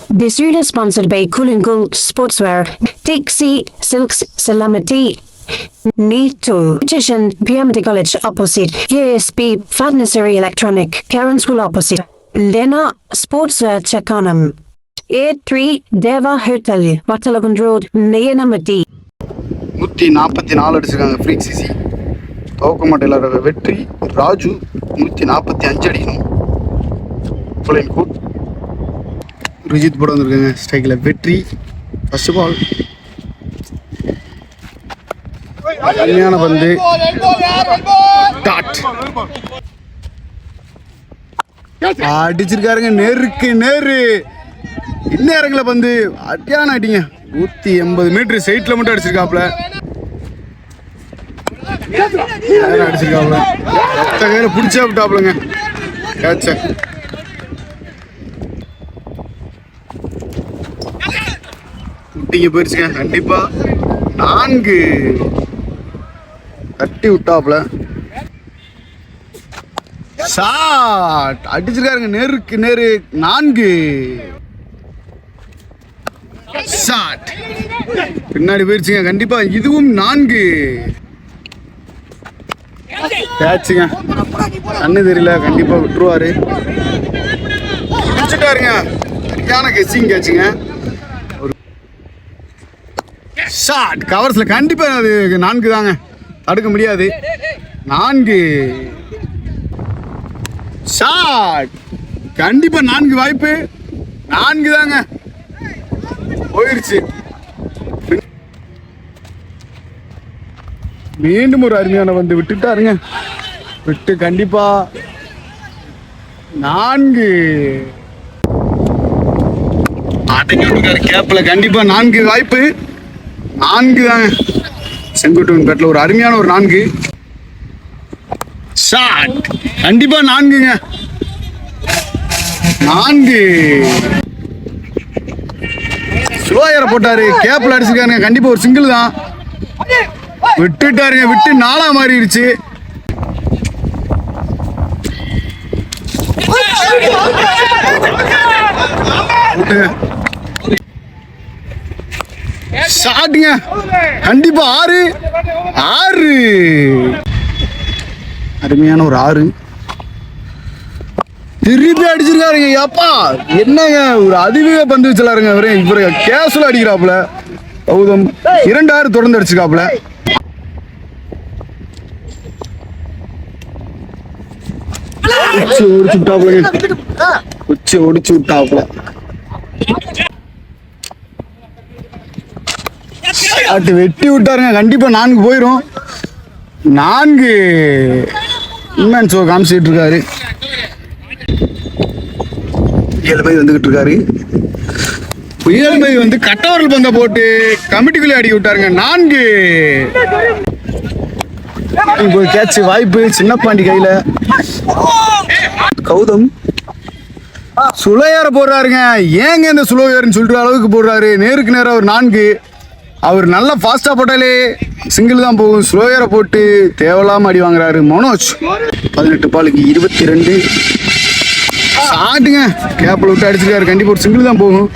This reel is sponsored by Cool Sportswear, Dixie Silks Salamati, Neato, Magician, PMT College opposite, ASP, Fatnessary Electronic, Karen School opposite, Lena Sportswear Chakanam, A3 Deva Hotel, Waterlogan Road, Nayanamati. 144 அடிச்சிருக்காங்க free CC துவக்க மாட்டேன் வெற்றி ராஜு 145 அடிக்கணும் full code Rijith போட வந்திருக்காங்க ஸ்ட்ரைக்கில் வெற்றி first ball கம்மியான பந்து டாட் அடிச்சிருக்காருங்க நேருக்கு நேரு இந்நேரங்கள பந்து அட்டியான அடிங்க 180 மீட்டர் சைட்ல மட்டும் அடிச்சிருக்காப்ல அடிச்சிருக்காப்ல கையில பிடிச்சா விட்டாப்லங்க கேட்ச குட்டிங்க போயிருச்சுங்க கண்டிப்பா 4 தட்டி விட்டாப்ல ஷாட் அடிச்சிருக்காருங்க நேருக்கு நேரு 4 ஷாட் பின்னாடி போயிருச்சுங்க கண்டிப்பா இதுவும் 4 கேட்சுங்க கண்ணு தெரியல கண்டிப்பா விட்டுருவாரு பிடிச்சிட்டாருங்க சரியான கெஸ்ஸிங் கேட்சுங்க ஒரு ஷாட் கவர்ஸ்ல கண்டிப்பா அது 4 தாங்க தடுக்க முடியாது 4 ஷாட் கண்டிப்பா 4 வாய்ப்பு 4 தாங்க போயிருச்சு மீண்டும் ஒரு அருமையான வந்து விட்டுட்டாருங்க விட்டு கண்டிப்பா 4 கேப்ல கண்டிப்பா 4 வாய்ப்பு 4 தாங்க செங்குட்டுவன் பேட்ல ஒரு அருமையான ஒரு 4 ஷாட் கண்டிப்பா 4ங்க 4 ஸ்லோயர போட்டாரு கேப்ல அடிச்சிருக்காருங்க கண்டிப்பா ஒரு சிங்கிள் தான் விட்டுட்டாருங்க விட்டு 4 மாறிடுச்சு ஷாட்டுங்க கண்டிப்பா 6 அருமையான ஒரு 6 திருப்பி அடிச்சிருக்காருங்க அப்பா என்னங்க ஒரு அதிவேக பந்து வச்சலாருங்க இவரு கேஸ்ல அடிக்கிறாப்புல கௌதம் 2 தொடர்ந்து அடிச்சிருக்காப்புல ஒடிச்சு விட்டாப்புல வெட்டி விட்டாருங்க கண்டிப்பா 4 போயிரும் 4 இன்மேன் ஷோ காமிச்சிட்டு இருக்காரு புயல்பை வந்துகிட்டு இருக்காரு புயல்பை வந்து கட்டவரல் பந்த போட்டு கமிட்டிக்குள்ளே அடி விட்டாருங்க 4 கேட்ச் வாய்ப்பு சின்ன பாண்டி கையில கௌதம் சுளையார போடுறாருங்க ஏங்க இந்த சுலோயர்னு சொல்ற அளவுக்கு போடுறாரு நேருக்கு நேரம் ஒரு 4 அவர் நல்லா ஃபாஸ்டா போட்டாலே சிங்கிள் தான் போகும் ஸ்லோயர போட்டு தேவையில்லாம அடி வாங்குறாரு மனோஜ் 18 பாலுக்கு 22 ஷாட்டுங்க கேப்ல விட்டு அடிச்சிருக்காரு கண்டிப்பா ஒரு சிங்கிள் தான் போகும்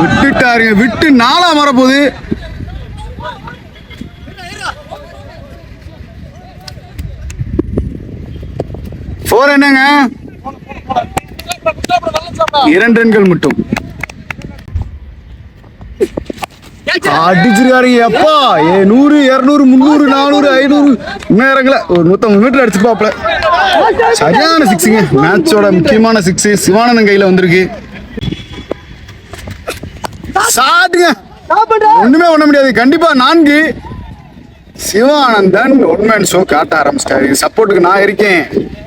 விட்டுட்டாருங்க விட்டு 4 மாறப்போகுது ஃபோர் என்னங்க 2 ரன்கள் மட்டும் அடிச்சிருக்காரு எப்பா 100 200 300 400 500 நேரங்கள ஒரு 150 மீட்டர் அடிச்சுப்பாப்ல சரியான 6ங்க மேட்சோட முக்கியமான 6 சிவானந்தன் கையில வந்திருக்கு ஷாட்டுங்க ஒண்ணுமே பண்ண முடியாது கண்டிப்பா 4 சிவானந்தன் ஒன்மேன் ஷோ காட்ட ஆரம்பிச்சிட்டாரு சப்போர்ட்டுக்கு நான் இருக்கேன்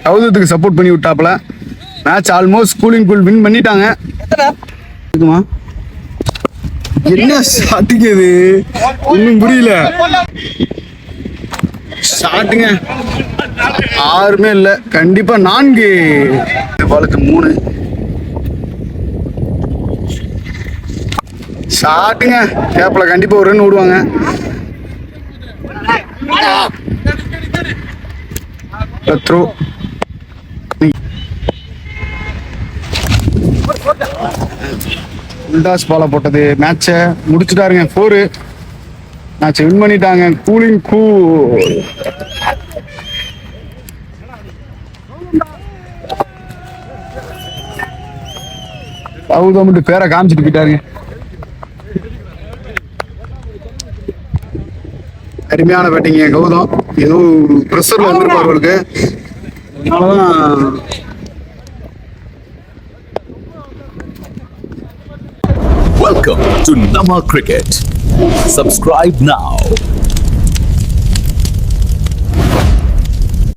கௌதத்துக்கு சப்போர்ட் பண்ணி விட்டாப்புல match almost cooling cool win பண்ணிட்டாங்க இருக்குமா என்ன ஷாட்டுங்க இது ஒன்றும் புரியல ஷாட்டுங்க 6 இல்லை கண்டிப்பா 4 பாலுக்கு 3 ஷாட்டுங்க கேப்ல கண்டிப்பா ஒரு ரன் விடுவாங்க த்ரோ உல்டாஸ் பாலா போட்டது மேட்சை முடிச்சுட்டாருங்க. 4 மேட்சை வின் பண்ணிட்டாங்க. கூலிங் கூ கௌதம் பேரை காமிச்சிட்டு போயிட்டாருங்க. அருமையான பேட்டிங்க கௌதம். ஏதோ ப்ரெஷர்ல வந்திருப்பாரு அவருக்கு. அதனாலதான் Welcome to Nama Cricket. Subscribe now.